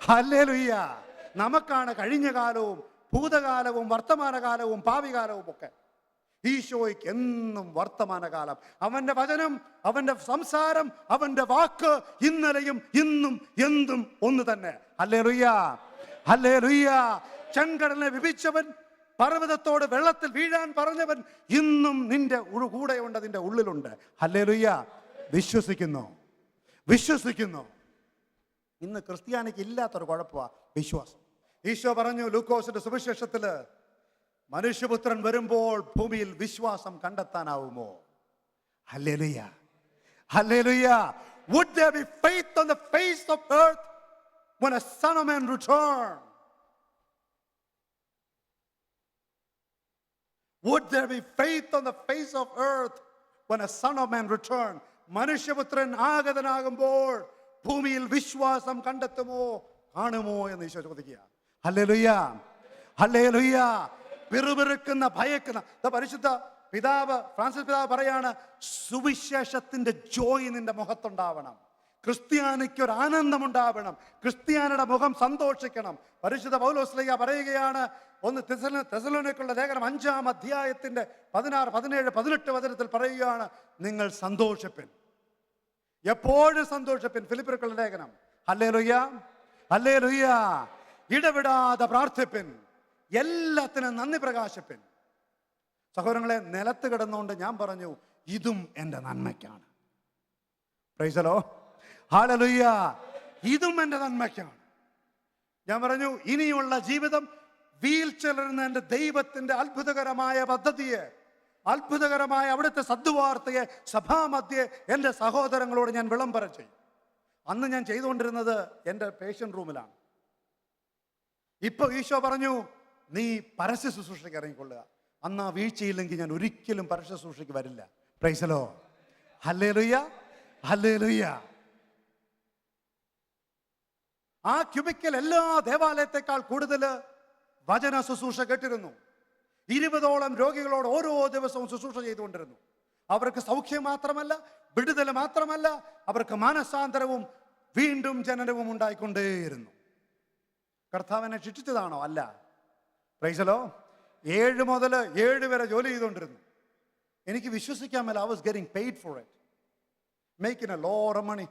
[SPEAKER 2] hallelujah. നമുക്കാണ് കഴിഞ്ഞ കാലവും ഭൂതകാലവും വർത്തമാനകാലവും ഭാവികാലവും ഒക്കെ. ഈശോയ്ക്ക് എന്നും വർത്തമാനകാലം. അവന്റെ വചനം, അവന്റെ സംസാരം, അവന്റെ വാക്ക് ഇന്നലെയും ഇന്നും എന്തും ഒന്ന് തന്നെ. Hallelujah, hallelujah. ചെങ്കടലിനെ വിഭിച്ചവൻ, പർവ്വതത്തോട് വെള്ളത്തിൽ വീഴാൻ പറഞ്ഞവൻ ഇന്നും നിന്റെ കൂടെയുണ്ട്, നിന്റെ ഉള്ളിലുണ്ട്. ഹല്ലേലൂയ. വിശ്വസിക്കുന്നു, വിശ്വസിക്കുന്നു. ഇന്ന് ക്രിസ്ത്യാനിക്ക് ഇല്ലാത്തൊരു കുഴപ്പമാണ് വിശ്വാസം. ഈശോ പറഞ്ഞു ലൂക്കോസിന്റെ സുവിശേഷത്തില്, മനുഷ്യപുത്രൻ വരുമ്പോൾ ഭൂമിയിൽ വിശ്വാസം കണ്ടെത്താനാവുമോ? Hallelujah, hallelujah. Would there be faith on the face of earth when a son of man return? Would there be faith on the face of earth when a son of man return? മനുഷ്യപുത്രൻ ആഗതനാകുമ്പോൾ ഭൂമിയിൽ വിശ്വാസം കണ്ടെത്തുമോ, കാണുമോ എന്ന് ഈശോ ചോദിക്കുക. Hallelujah, hallelujah. പിറുപിറുക്കുന്ന, ഭയക്കുന്ന പരിശുദ്ധ പിതാവ് Francis പിതാവ് പറയാണ്, സുവിശേഷത്തിന്റെ ജോയ് നിന്റെ മുഖത്തുണ്ടാവണം. ക്രിസ്ത്യാനിക്ക് ഒരു ആനന്ദമുണ്ടാവണം, ക്രിസ്ത്യാനിയുടെ മുഖം സന്തോഷിക്കണം. പരിശുദ്ധ പൗലോസ്ലീഹ പറയുകയാണ്, 1 തെസലോനിക്കയുള്ള ലേഖനം 5-ാം അധ്യായത്തിന്റെ 16, 17, 18 വചനത്തിൽ പറയുകയാണ്, നിങ്ങൾ സന്തോഷിപ്പിൻ, എപ്പോഴും സന്തോഷിപ്പിൻ. ഫിലിപ്പിയർക്കുള്ള ലേഖനം. Hallelujah, hallelujah. ഇടവിടാതെ പ്രാർത്ഥിപ്പിൻ, എല്ലാത്തിനും നന്ദി പ്രകാശിപ്പിൻ. സഹോദരങ്ങളെ, നിലത്ത് കിടന്നുകൊണ്ട് ഞാൻ പറഞ്ഞു, ഇതും എൻ്റെ നന്മയ്ക്കാണ്. Praise the lord, hallelujah. ഇതും എൻ്റെ നന്മയ്ക്കാണ്. ഞാൻ പറഞ്ഞു, ഇനിയുള്ള ജീവിതം വീൽ ചെയറിൽ എൻ്റെ ദൈവത്തിൻ്റെ അത്ഭുതകരമായ പദ്ധതിയെ, അത്ഭുതകരമായ അവിടുത്തെ സദ്വാർത്തയെ സഭാമധ്യേ എൻ്റെ സഹോദരങ്ങളോട് ഞാൻ വിളംബരം ചെയ്യും. അന്ന് ഞാൻ ചെയ്തുകൊണ്ടിരുന്നത് എൻ്റെ പേഷ്യൻ്റ് റൂമിലാണ്. ഇപ്പൊ ഈശോ പറഞ്ഞു, നീ പരസ്യ ശുശ്രൂഷയ്ക്ക് ഇറങ്ങിക്കൊള്ളുക. അന്ന് ആ വീഴ്ചയില്ലെങ്കിൽ ഞാൻ ഒരിക്കലും പരസ്യ ശുശ്രൂഷയ്ക്ക് വരില്ല. Price the lord, hallelujah, hallelujah. ആ ക്യൂബിക്കൽ എല്ലാ ദേവാലയത്തെക്കാൾ കൂടുതൽ വചന ശുശ്രൂഷ കേട്ടിരുന്നു. 20ഓളം രോഗികളോട് ഓരോ ദിവസവും ശുശ്രൂഷ ചെയ്തുകൊണ്ടിരുന്നു. അവർക്ക് സൗഖ്യം മാത്രമല്ല, വിടുതൽ മാത്രമല്ല, അവർക്ക് മാനസാന്തരവും വീണ്ടും ജനനവും ഉണ്ടായിക്കൊണ്ടേയിരുന്നു. കർത്താവിനെ ശിക്ഷിച്ചതാണോ? അല്ല. Price the Lord. 7 മുതൽ 7 വരെ ജോലി ചെയ്തുകൊണ്ടിരുന്നു. എനിക്ക് വിശ്വസിക്കാൻ മേല, I was getting paid for it, making a lot of money.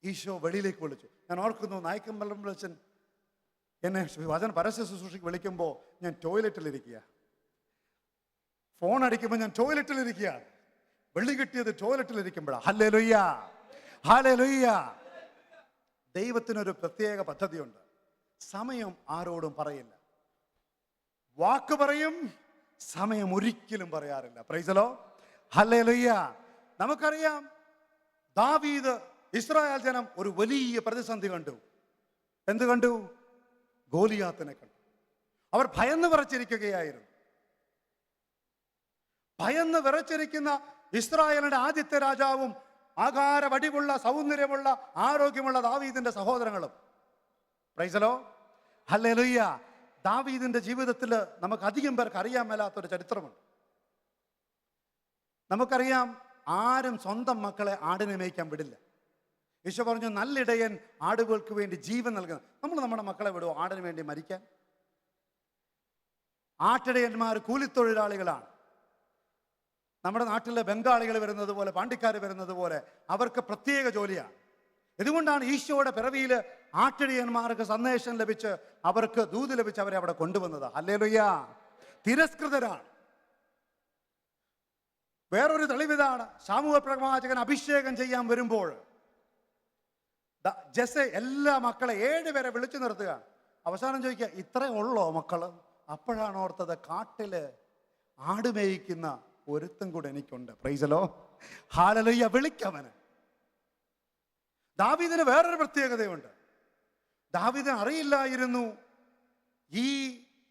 [SPEAKER 2] ഈശോ വെളിയിലേക്ക് വിളിച്ചു. ഞാൻ ഓർക്കുന്നു, നായിക്കമ്പലം വിളിച്ചൻ എന്നെ വചന പരസ്യ ശുശ്രൂഷയ്ക്ക് വിളിക്കുമ്പോൾ ഞാൻ ടോയ്ലറ്റിലിരിക്കുക, ഫോൺ അടിക്കുമ്പോൾ ഞാൻ ടോയ്ലറ്റിലിരിക്കുക. വെള്ളി കിട്ടിയത് ടോയ്ലറ്റിലിരിക്കുമ്പോഴാണ്. Hallelujah, hallelujah. ദൈവത്തിനൊരു പ്രത്യേക പദ്ധതിയുണ്ട്. സമയം ആരോടും പറയില്ല, വാക്ക് പറയും, സമയം ഒരിക്കലും പറയാറില്ല. Price the lord, hallelujah. നമുക്കറിയാം, ദാവീദ്, ഇസ്രായേൽ ജനം ഒരു വലിയ പ്രതിസന്ധി കണ്ടു. എന്ത് കണ്ടു? ഗോലിയാത്തിനെ കണ്ടു. അവർ ഭയന്ന് വിറച്ചിരിക്കുകയായിരുന്നു. ഭയന്ന് വിറച്ചിരിക്കുന്ന ഇസ്രായേലിന്റെ ആദ്യത്തെ രാജാവും ആകാര വടിവുള്ള, സൗന്ദര്യമുള്ള, ആരോഗ്യമുള്ള ദാവീദിന്റെ സഹോദരങ്ങളും. Price the lord, hallelujah. ദാവീദിന്റെ ജീവിതത്തിൽ നമുക്ക് അധികം പേർക്ക് അറിയാൻ മേലാത്തൊരു ചരിത്രമുണ്ട്. നമുക്കറിയാം, ആരും സ്വന്തം മക്കളെ ആടിനെ മേയ്ക്കാൻ വിടില്ല. ഈശോ പറഞ്ഞു, നല്ലിടയൻ ആടുകൾക്ക് വേണ്ടി ജീവൻ നൽകുന്നത്. നമ്മൾ നമ്മുടെ മക്കളെ വിടുമോ ആടിന് വേണ്ടി മരിക്കാൻ? ആട്ടിടയന്മാർ കൂലിത്തൊഴിലാളികളാണ്. നമ്മുടെ നാട്ടിലെ ബംഗാളികൾ വരുന്നത് പോലെ, പാണ്ടിക്കാർ വരുന്നത് പോലെ അവർക്ക് പ്രത്യേക ജോലിയാണ്. ഇതുകൊണ്ടാണ് ഈശോയുടെ പിറവിയിൽ ആട്ടിടയന്മാർക്ക് സന്ദേശം ലഭിച്ച്, അവർക്ക് ദൂത് ലഭിച്ച് അവരെ അവിടെ കൊണ്ടുവന്നത്. ഹല്ലേലൂയ. തിരസ്കൃതരാണ്. വേറൊരു തെളിവിതാണ്, സാമൂഹ്യ പ്രവാചകൻ അഭിഷേകം ചെയ്യാൻ വരുമ്പോൾ ജെസ്സെ എല്ലാ മക്കളെ 7 പേരെ വിളിച്ചു നിർത്തുക. അവസാനം ചോദിക്കുക, ഇത്രേ ഉള്ളോ മക്കള്? അപ്പോഴാണ് ഓർത്തത്, കാട്ടില് ആടുമേയിക്കുന്ന ഒരുത്തും കൂടെ എനിക്കുണ്ട്. Praise the lord, hallelujah. വിളിക്കവന്. ദാവീദിന് വേറൊരു പ്രത്യേകതയുണ്ട്. ദാവീദിന് അറിയില്ലായിരുന്നു ഈ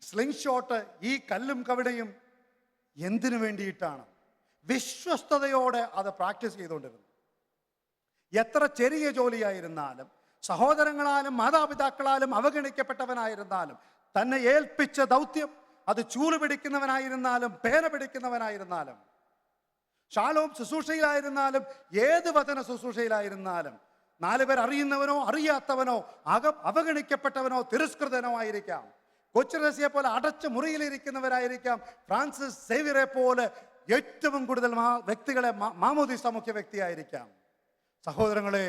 [SPEAKER 2] സ്ലിംഗ് ഷോട്ട്, ഈ കല്ലും കവിടയും എന്തിനു വേണ്ടിയിട്ടാണ്. വിശ്വസ്തയോടെ അത് പ്രാക്ടീസ് ചെയ്തുകൊണ്ടിരുന്നു. എത്ര ചെറിയ ജോലിയായിരുന്നാലും, സഹോദരങ്ങളാലും മാതാപിതാക്കളാലും അവഗണിക്കപ്പെട്ടവനായിരുന്നാലും, തന്നെ ഏൽപ്പിച്ച ദൗത്യം അത് ചൂല് പിടിക്കുന്നവനായിരുന്നാലും പേന പിടിക്കുന്നവനായിരുന്നാലും, ശാലോം ശുശ്രൂഷയിലായിരുന്നാലും, ഏത് വചന ശുശ്രൂഷയിലായിരുന്നാലും, 4 പേർ അറിയുന്നവനോ അറിയാത്തവനോ അവഗണിക്കപ്പെട്ടവനോ തിരസ്കൃതനോ ആയിരിക്കാം. കൊച്ചുറസിയെ പോലെ അടച്ച മുറിയിലിരിക്കുന്നവരായിരിക്കാം. ഫ്രാൻസിസ് സേവ്യറെ പോലെ ഏറ്റവും കൂടുതൽ വ്യക്തികളെ മാമോദീസ മുഖ്യ വ്യക്തിയായിരിക്കാം. സഹോദരങ്ങളെ,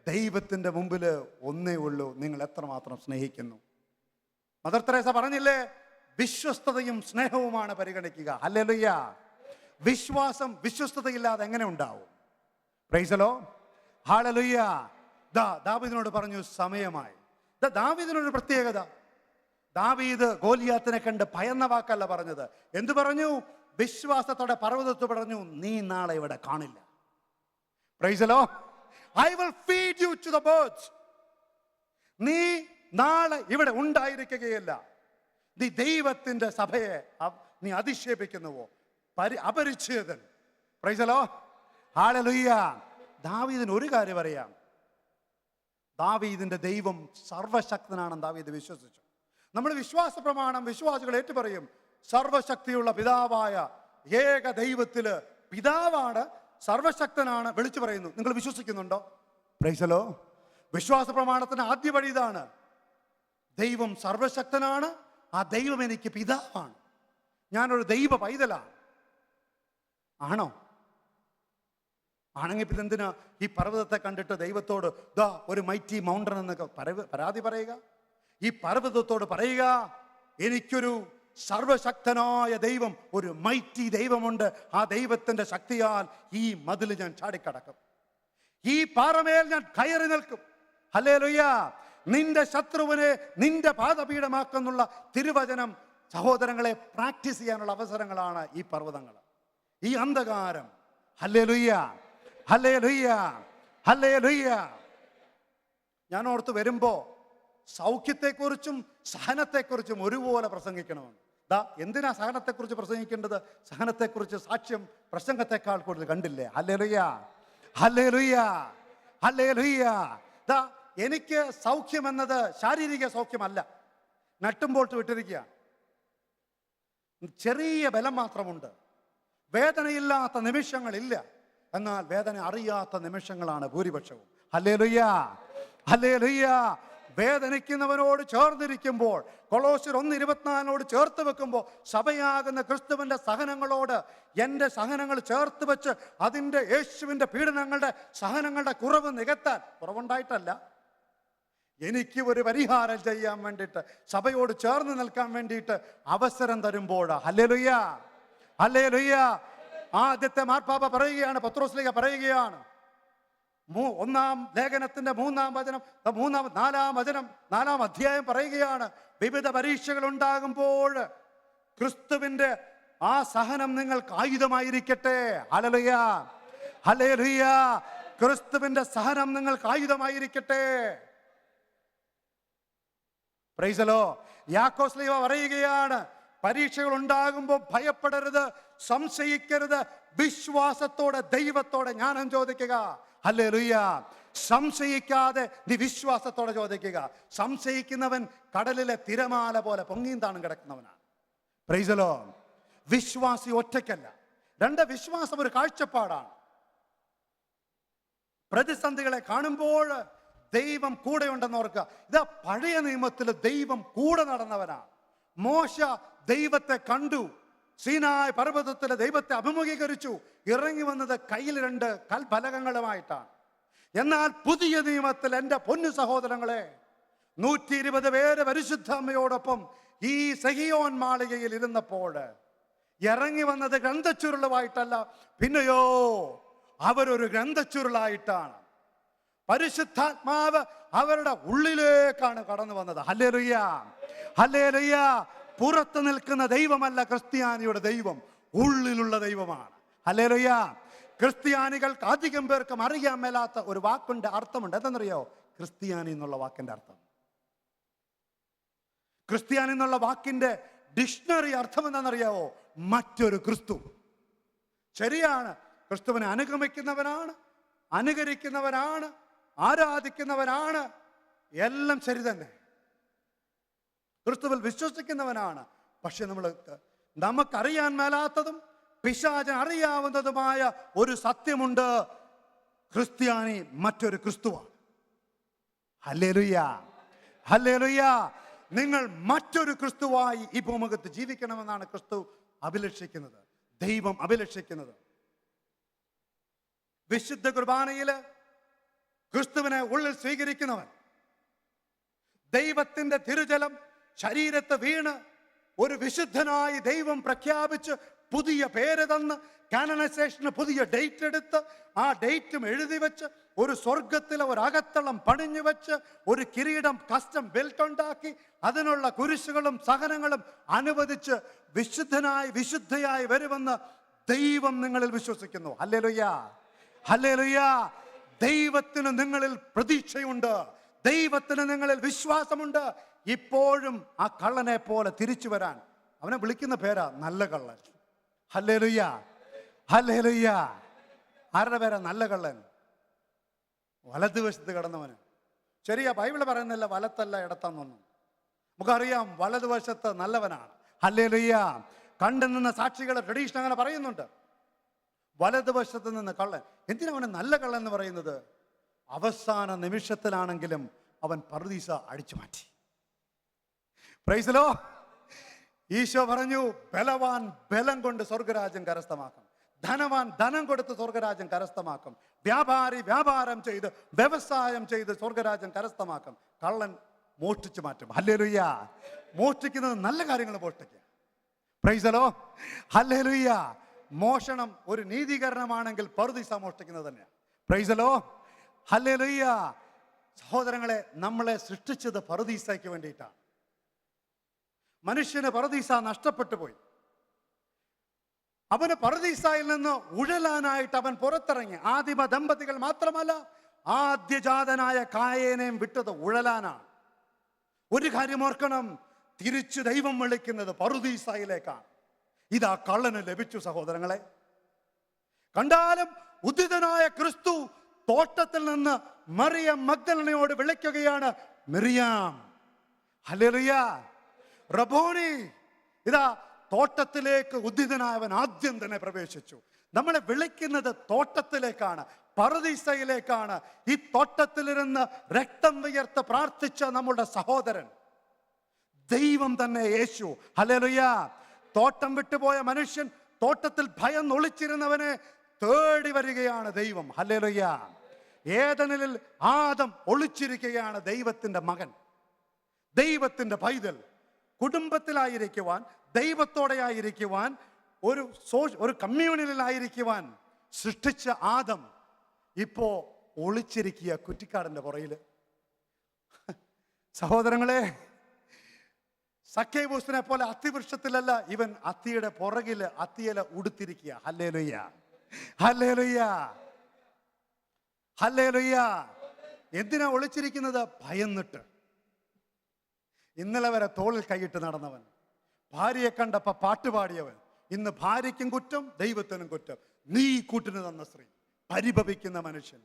[SPEAKER 2] ദൈവത്തിൻ്റെ മുമ്പിൽ ഒന്നേ ഉള്ളൂ, നിങ്ങൾ എത്രമാത്രം സ്നേഹിക്കുന്നു. മദർ തെരേസ പറഞ്ഞില്ലേ, വിശ്വസ്തതയും സ്നേഹവുമാണ് പരിഗണിക്കുക. ഹല്ലേലൂയ. വിശ്വാസം വിശ്വസ്തതയില്ലാതെ എങ്ങനെ ഉണ്ടാവും? Praise the lord, hallelujah. ദാവീദിനോട് പറഞ്ഞു, സമയമായി. ദാവീദിനൊരു പ്രത്യേകത. ദാവീദ് ഗോലിയാത്തിനെ കണ്ട് ഭയന്ന വാക്കല്ല പറഞ്ഞത്. എന്തു പറഞ്ഞു? വിശ്വാസത്തോടെ പർവ്വതത്ത് പറഞ്ഞു, നീ നാളെ ഇവിടെ കാണില്ല. Price the Lord. I will feed you to the birds. നീ നാളെ ഇവിടെ ഉണ്ടായിരിക്കുകയില്ല. നീ ദൈവത്തിന്റെ സഭയെ നീ അധിക്ഷേപിക്കുന്നുവോ? അപരിച്ഛേദൻ. Praise the lord, hallelujah. ദാവീദിന് ഒരു കാര്യം അറിയാം, ദാവീദിന്റെ ദൈവം സർവശക്തനാണെന്ന് ദാവീദ് വിശ്വസിച്ചു. നമ്മൾ വിശ്വാസ പ്രമാണം വിശ്വാസികൾ ഏറ്റുപറയും. സർവശക്തിയുള്ള പിതാവായ ഏക ദൈവത്തില് പിതാവാണ്, സർവശക്തനാണ് വിളിച്ചു പറയുന്നു. നിങ്ങൾ വിശ്വസിക്കുന്നുണ്ടോ? പ്രൈസലോ. വിശ്വാസ പ്രമാണത്തിന് ആദ്യ വഴി ഇതാണ്. ദൈവം സർവശക്തനാണ്, ആ ദൈവം എനിക്ക് പിതാവാണ്, ഞാനൊരു ദൈവ പൈതലാണ്. ആണോ? ആണെങ്കിൽ പിന്നെ എന്തിനാ ഈ പർവ്വതത്തെ കണ്ടിട്ട് ദൈവത്തോട് ദാ ഒരു മൈറ്റി മൗണ്ടൻ എന്നൊക്കെ പരാതി പറയുക? ഈ പർവ്വതത്തോട് പറയുക, എനിക്കൊരു സർവശക്തനായ ദൈവം, ഒരു മൈറ്റി ദൈവമുണ്ട്, ആ ദൈവത്തിന്റെ ശക്തിയാൽ ഈ മതിൽ ഞാൻ ചാടിക്കടക്കും, ഈ പാറമേൽ ഞാൻ കയറി നിൽക്കും. ഹല്ലേലൂയ. നിന്റെ ശത്രുവിനെ നിന്റെ പാദപീഠമാക്കുന്നുള്ള തിരുവചനം സഹോദരങ്ങളെ പ്രാക്ടീസ് ചെയ്യാനുള്ള അവസരങ്ങളാണ് ഈ പർവ്വതങ്ങൾ, ഈ അന്ധകാരം. Hallelujah, hallelujah, hallelujah. ഞാൻ ഓർത്ത് വരുമ്പോ സൗഖ്യത്തെക്കുറിച്ചും സഹനത്തെക്കുറിച്ചും ഒരുപോലെ പ്രസംഗിക്കണമെന്ന്. എന്തിനാ സഹനത്തെക്കുറിച്ച് പ്രസംഗിക്കേണ്ടത്? സഹനത്തെക്കുറിച്ച് സാക്ഷ്യം പ്രസംഗത്തെക്കാൾ കൂടുതൽ കണ്ടില്ലേ? Hallelujah, hallelujah, hallelujah. എനിക്ക് സൗഖ്യം എന്നത് ശാരീരിക സൗഖ്യമല്ല, നട്ടും ബോൾട്ട് വിട്ടിരിക്കുക. ചെറിയ ബലം മാത്രമുണ്ട്, വേദനയില്ലാത്ത നിമിഷങ്ങളില്ല, എന്നാൽ വേദന അറിയാത്ത നിമിഷങ്ങളാണ് ഭൂരിപക്ഷവും. Hallelujah, hallelujah. വേദനിക്കുന്നവനോട് ചേർന്നിരിക്കുമ്പോൾ, കൊളോസ്യർ 1:24 ചേർത്ത് വെക്കുമ്പോൾ, സഭയാകുന്ന ക്രിസ്തുവിന്റെ സഹനങ്ങളോട് എൻ്റെ സഹനങ്ങൾ ചേർത്ത് വെച്ച് അതിൻ്റെ യേശുവിൻ്റെ പീഡനങ്ങളുടെ സഹനങ്ങളുടെ കുറവ് നികത്താൻ, കുറവുണ്ടായിട്ടല്ല, എനിക്ക് ഒരു പരിഹാരം ചെയ്യാൻ വേണ്ടിയിട്ട്, സഭയോട് ചേർന്ന് നിൽക്കാൻ വേണ്ടിയിട്ട് അവസരം തരുമ്പോൾ, ഹല്ലേലൂയ, ഹല്ലേലൂയ. ആദ്യത്തെ മാർപ്പാപ്പ പറയുകയാണ്, പത്രോസ്ലീഹ പറയുകയാണ്, 1-ാം ലേഖനത്തിന്റെ 3-ാം വചനം, 4-ാം അധ്യായം പറയുകയാണ്, വിവിധ പരീക്ഷകൾ ഉണ്ടാകുമ്പോൾ ക്രിസ്തുവിന്റെ ആ സഹനം നിങ്ങൾക്ക് ആയുധമായിരിക്കട്ടെ. Hallelujah, hallelujah. ക്രിസ്തുവിന്റെ സഹനം നിങ്ങൾക്ക് ആയുധമായിരിക്കട്ടെ. Price the Lord. യാക്കോബ് ശ്ലീഹ പറയുകയാണ്, പരീക്ഷകൾ ഉണ്ടാകുമ്പോൾ ഭയപ്പെടരുത്, സംശയിക്കരുത്, വിശ്വാസത്തോടെ ദൈവത്തോടെ ജ്ഞാനം ചോദിക്കുക. ഹല്ലേലൂയ. സംശയിക്കാതെ നീ വിശ്വാസത്തോടെ ചോദിക്കുക. സംശയിക്കുന്നവൻ കടലിലെ തിരമാല പോലെ പൊങ്ങിയും താണും കിടക്കുന്നവനാണ്. Praise the lord. വിശ്വാസി ഒറ്റയ്ക്കല്ല. 2, വിശ്വാസം ഒരു കാഴ്ചപ്പാടാണ്. പ്രതിസന്ധികളെ കാണുമ്പോൾ ദൈവം കൂടെ ഉണ്ടെന്ന് ഓർക്കുക. ഇതാ പഴയ നിയമത്തിൽ ദൈവം കൂടെ നടന്നവനാണ്. മോശ ദൈവത്തെ കണ്ടു, സീനായ് പർവ്വതത്തിൽ ദൈവത്തെ അഭിമുഖീകരിച്ചു. ഇറങ്ങി വന്നത് കയ്യിൽ 2 കൽഫലകങ്ങളുമായിട്ടാണ്. എന്നാൽ പുതിയ നിയമത്തിൽ എൻ്റെ പൊന്നു സഹോദരങ്ങളെ, 120 പേര് പരിശുദ്ധ അമ്മയോടൊപ്പം ഈ സഹിയോൻ മാളികയിൽ ഇരുന്നപ്പോൾ ഇറങ്ങി വന്നത് ഗ്രന്ഥച്ചുരുളുമായിട്ടല്ല, പിന്നെയോ അവരൊരു ഗ്രന്ഥച്ചുരുളായിട്ടാണ്. പരിശുദ്ധാത്മാവ് അവരുടെ ഉള്ളിലേക്കാണ് കടന്നു വന്നത്. Hallelujah, hallelujah. പുറത്ത് നിൽക്കുന്ന ദൈവമല്ല ക്രിസ്ത്യാനിയുടെ ദൈവം, ഉള്ളിലുള്ള ദൈവമാണ്. ഹല്ലേലൂയ. ക്രിസ്ത്യാനികൾക്ക് അധികം പേർക്കും അറിയാൻ മേലാത്ത ഒരു വാക്കിന്റെ അർത്ഥമുണ്ട്. എന്തെന്നറിയോ? ക്രിസ്ത്യാനി എന്നുള്ള വാക്കിന്റെ അർത്ഥം. ക്രിസ്ത്യാനി എന്നുള്ള വാക്കിന്റെ ഡിക്ഷണറി അർത്ഥം എന്താണെന്നറിയാവോ? മറ്റൊരു ക്രിസ്തു. ശരിയാണ്, ക്രിസ്തുവിനെ അനുഗമിക്കുന്നവനാണ്, അനുകരിക്കുന്നവനാണ്, ആരാധിക്കുന്നവനാണ്, എല്ലാം ശരി തന്നെ. ക്രിസ്തുവിൽ വിശ്വസിക്കുന്നവനാണ്. പക്ഷെ നമുക്കറിയാൻ മേലാത്തതും പിശാചിന് അറിയാവുന്നതുമായ ഒരു സത്യമുണ്ട്. ക്രിസ്ത്യാനി മറ്റൊരു ക്രിസ്തുവാണ്. Hallelujah, hallelujah. നിങ്ങൾ മറ്റൊരു ക്രിസ്തുവായി ഈ ഭൂമുഖത്ത് ജീവിക്കണമെന്നാണ് ക്രിസ്തു അഭിലഷിക്കുന്നത്, ദൈവം അഭിലഷിക്കുന്നത്. വിശുദ്ധ കുർബാനയിൽ ക്രിസ്തുവിനെ ഉള്ളിൽ സ്വീകരിക്കുന്നവൻ ദൈവത്തിന്റെ തിരുജലം ശരീരത്ത് വീണ് ഒരു വിശുദ്ധനായി ദൈവം പ്രഖ്യാപിച്ച് പുതിയ പേര് തന്ന് കാനനൈസേഷന് പുതിയ ഡേറ്റ് എടുത്ത് ആ ഡേറ്റും എഴുതി വെച്ച് ഒരു സ്വർഗത്തിലെ ഒരു അകത്തളം പണിഞ്ഞു വെച്ച് ഒരു കിരീടം കസ്റ്റം ബെൽറ്റ് ഉണ്ടാക്കി അതിനുള്ള കുരിശുകളും സഹനങ്ങളും അനുവദിച്ച് വിശുദ്ധനായി വിശുദ്ധയായി വരുമെന്ന് ദൈവം നിങ്ങളിൽ വിശ്വസിക്കുന്നു. Hallelujah, hallelujah. ദൈവത്തിന് നിങ്ങളിൽ പ്രതീക്ഷയുണ്ട്, ദൈവത്തിന് നിങ്ങളിൽ വിശ്വാസമുണ്ട്. ഇപ്പോഴും ആ കള്ളനെ പോലെ തിരിച്ചു വരാൻ അവനെ വിളിക്കുന്ന പേരാ നല്ല കള്ളൻ. Hallelujah, hallelujah. ആരുടെ പേരാ നല്ല കള്ളൻ? വലതുവശത്ത് കിടന്നവന്. ശരിയാ, ബൈബിള് പറയുന്നില്ല വലത്തല്ല ഇടത്താന്നൊന്നും. നമുക്കറിയാം വലതുവശത്ത് നല്ലവനാണ്. ഹല്ലേലൂയ. കണ്ടു നിന്ന സാക്ഷികളെ ട്രഡീഷൻ അങ്ങനെ പറയുന്നുണ്ട്. വലതുവശത്ത് നിന്ന് കള്ളൻ. എന്തിനാ അവനെ നല്ല കള്ളൻ എന്ന് പറയുന്നത്? അവസാന നിമിഷത്തിലാണെങ്കിലും അവൻ പറുദീസ അടിച്ചു മാറ്റി. Price the Lord. ഈശോ പറഞ്ഞു, ബലവാൻ ബലം കൊണ്ട് സ്വർഗരാജ്യം കരസ്ഥമാക്കും, ധനവാൻ ധനം കൊടുത്ത് സ്വർഗരാജ്യം കരസ്ഥമാക്കും, വ്യാപാരി വ്യാപാരം ചെയ്ത് വ്യവസായം ചെയ്ത് സ്വർഗരാജ്യം കരസ്ഥമാക്കും, കള്ളൻ മോഷ്ടിച്ചു മാറ്റും. ഹല്ലേലൂയ. മോഷ്ടിക്കുന്നത് നല്ല കാര്യങ്ങൾ മോഷ്ടിക്കുക. Praise the lord. ഹല്ലേലൂയ. മോഷണം ഒരു നീതീകരണമാണെങ്കിൽ പറുദീസ മോഷ്ടിക്കുന്നത് തന്നെയാണ്. Praise the lord. ഹല്ലേലൂയ. സഹോദരങ്ങളെ, നമ്മളെ സൃഷ്ടിച്ചത് പറുദീസയ്ക്ക് വേണ്ടിയിട്ടാണ്. മനുഷ്യന് പറുദീസ നഷ്ടപ്പെട്ടു പോയി. അവന് പറുദീസയിൽ നിന്ന് ഉഴലാനായിട്ട് അവൻ പുറത്തിറങ്ങി. ആദിമ ദമ്പതികൾ മാത്രമല്ല, ആദ്യജാതനായ കായേനെയും വിട്ടത് ഉഴലാനാണ്. ഒരു കാര്യം ഓർക്കണം, തിരിച്ചു ദൈവം വിളിക്കുന്നത് പറുദീസയിലേക്കാണ്. ഇതാ കള്ളന് ലഭിച്ചു സഹോദരങ്ങളെ. കണ്ടാലും ഉദ്ധിതനായ ക്രിസ്തു തോട്ടത്തിൽ നിന്ന് മറിയം മഗ്ദലനയോട് വിളിക്കുകയാണ്, മിറിയാം. ഹല്ലേലൂയ. റബ്ബോണി. ഇതാ തോട്ടത്തിലേക്ക് ഉദ്ധിതനായവൻ ആദ്യം തന്നെ പ്രവേശിച്ചു. നമ്മളെ വിളിക്കുന്നത് തോട്ടത്തിലേക്കാണ്, പറുദീസയിലേക്കാണ്. ഈ തോട്ടത്തിലിരുന്ന് രക്തം വിയർത്ത് പ്രാർത്ഥിച്ച നമ്മുടെ സഹോദരൻ ദൈവം തന്നെ, യേശു. ഹല്ലേലൂയ. തോട്ടം വിട്ടുപോയ മനുഷ്യൻ, തോട്ടത്തിൽ ഭയം ഒളിച്ചിരുന്നവനെ തേടി വരികയാണ് ദൈവം. ഹല്ലേലൂയ. ഏദനിൽ ആദം ഒളിച്ചിരിക്കുകയാണ് ദൈവത്തിന്റെ മകൻ, ദൈവത്തിന്റെ പൈതൽ. കുടുംബത്തിലായിരിക്കുവാൻ, ദൈവത്തോടെ ആയിരിക്കുവാൻ, ഒരു കമ്മ്യൂണിലായിരിക്കുവാൻ സൃഷ്ടിച്ച ആദം ഇപ്പോ ഒളിച്ചിരിക്കുക കുറ്റിക്കാടിന്റെ പുറയില്. സഹോദരങ്ങളെ, സക്കേബൂസിനെ പോലെ അത്തിവൃക്ഷത്തിലല്ല, ഇവൻ അത്തിയുടെ പുറകില് അത്തിയില ഉടുത്തിരിക്കുക. ഹല്ലേലൂയ. ഹല്ലേലൂയ. ഹല്ലേലൂയ. എന്തിനാ ഒളിച്ചിരിക്കുന്നത്? ഭയന്നിട്ട്. ഇന്നലെ വരെ തോളിൽ കൈയിട്ട് നടന്നവൻ, ഭാര്യയെ കണ്ടപ്പോ പാട്ടുപാടിയവൻ, ഇന്ന് ഭാര്യയ്ക്കും കുറ്റം, ദൈവത്തിനും കുറ്റം. നീ കൂട്ടിന് തന്ന സ്ത്രീ. പരിഭവിക്കുന്ന മനുഷ്യൻ.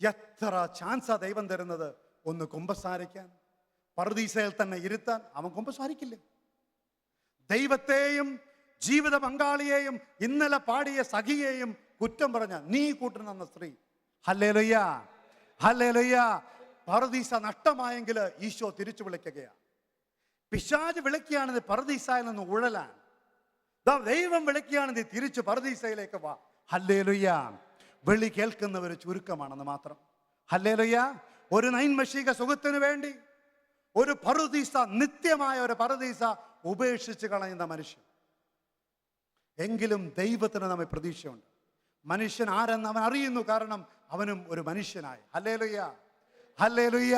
[SPEAKER 2] എത്ര ചാൻസാ ദൈവം തരുന്നത് ഒന്ന് കുമ്പസാരിക്കാൻ. പറുദീസയിൽ തന്നെ ഇരുത്താൻ അവൻ കുമ്പസാരിക്കില്ല. ദൈവത്തെയും ജീവിത പങ്കാളിയെയും ഇന്നലെ പാടിയ സഖിയെയും കുറ്റം പറഞ്ഞ നീ കൂട്ടിന് തന്ന സ്ത്രീ. ഹല്ലേലൂയ. ഹല്ലേലൂയ. പറുദീസ നഷ്ടമായെങ്കിൽ ഈശോ തിരിച്ചു വിളിക്കുകയാണ്. പിശാച് വിളിക്കുകയാണെന്ന് പറുദീസയിൽ നിന്ന് ഉഴലാൻ. ദൈവം വിളിക്കുകയാണെന്ന് തിരിച്ചു പറുദീസയിലേക്ക് വാ. ഹല്ലേലൂയ. വിളി കേൾക്കുന്നവർ ചുരുക്കമാണെന്ന് മാത്രം. ഹല്ലേലൂയ. ഒരു നൈൻമഷിക സുഖത്തിന് വേണ്ടി ഒരു പറുദീസ, നിത്യമായ ഒരു പറുദീസ ഉപേക്ഷിച്ച് കളയുന്ന മനുഷ്യൻ. എങ്കിലും ദൈവത്തിന് നമ്മെ പ്രതീക്ഷയുണ്ട്. മനുഷ്യൻ ആരെന്ന് അവൻ അറിയുന്നു, കാരണം അവനും ഒരു മനുഷ്യനായി. ഹല്ലേലൂയ. ഹല്ലേലൂയ.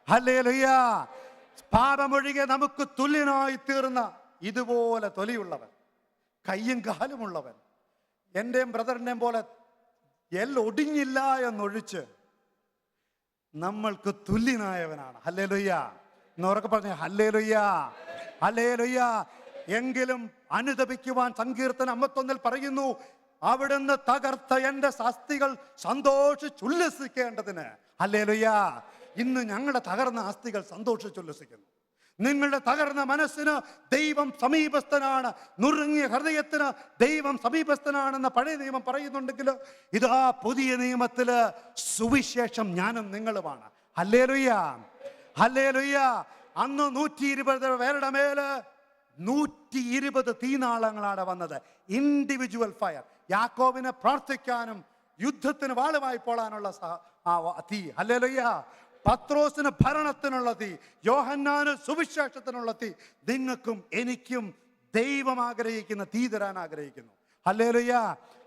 [SPEAKER 2] ഹല്ലേലൂയ. പാപമൊഴികെ നമുക്ക് തുല്യനായി തീർന്ന ഇതുപോലെ തൊലിയുള്ളവൻ, കയ്യും കാലുമുള്ളവൻ, എൻ്റെയും ബ്രദറിൻ്റെയും പോലെ ഒടിഞ്ഞില്ല എന്നൊഴിച്ച് നമ്മൾക്ക് തുല്യനായവനാണ്. ഹല്ലേലൂയ. എന്നുറക്കെ പറഞ്ഞ ഹല്ലേലൂയ. ഹല്ലേലൂയ. എങ്കിലും അനുതപിക്കുവാൻ സങ്കീർത്തനം 51 പറയുന്നു, അവിടുന്ന് തകർത്ത എൻ്റെ അസ്ഥികൾ സന്തോഷിച്ചുല്ലസിക്കേണ്ടതിന്. ഹല്ലേലൂയ. ഇന്ന് ഞങ്ങളുടെ തകർന്ന അസ്ഥികൾ സന്തോഷിച്ചുല്ലസിക്കുന്നു. നിങ്ങളുടെ തകർന്ന മനസ്സിന് ദൈവം സമീപസ്ഥനാണ്, നുറുങ്ങിയ ഹൃദയത്തിന് ദൈവം സമീപസ്ഥനാണെന്ന് പഴയ നിയമം പറയുന്നുണ്ടെങ്കിൽ ഇതാ പുതിയ നിയമത്തില് സുവിശേഷം ഞാനും നിങ്ങളുമാണ്. ഹല്ലേലൂയ. ഹല്ലേലൂയ. അന്ന് 120 പേരുടെ മേല് 120 തീനാളങ്ങളാണ് വന്നത്. Individual fire. യാക്കോബിനെ പ്രാർത്ഥിക്കാനും യുദ്ധത്തിന് വാളുമായി പോളാനുള്ള തീ. ഹല്ലേലൂയ. പത്രോസിന് ഭരണത്തിനുള്ള തീ, യോഹന്നാന് സുവിശേഷത്തിനുള്ള തീ. നിങ്ങൾക്കും എനിക്കും ദൈവം ആഗ്രഹിക്കുന്ന തീ തരാൻ ആഗ്രഹിക്കുന്നു. ഹല്ലേലൂയ.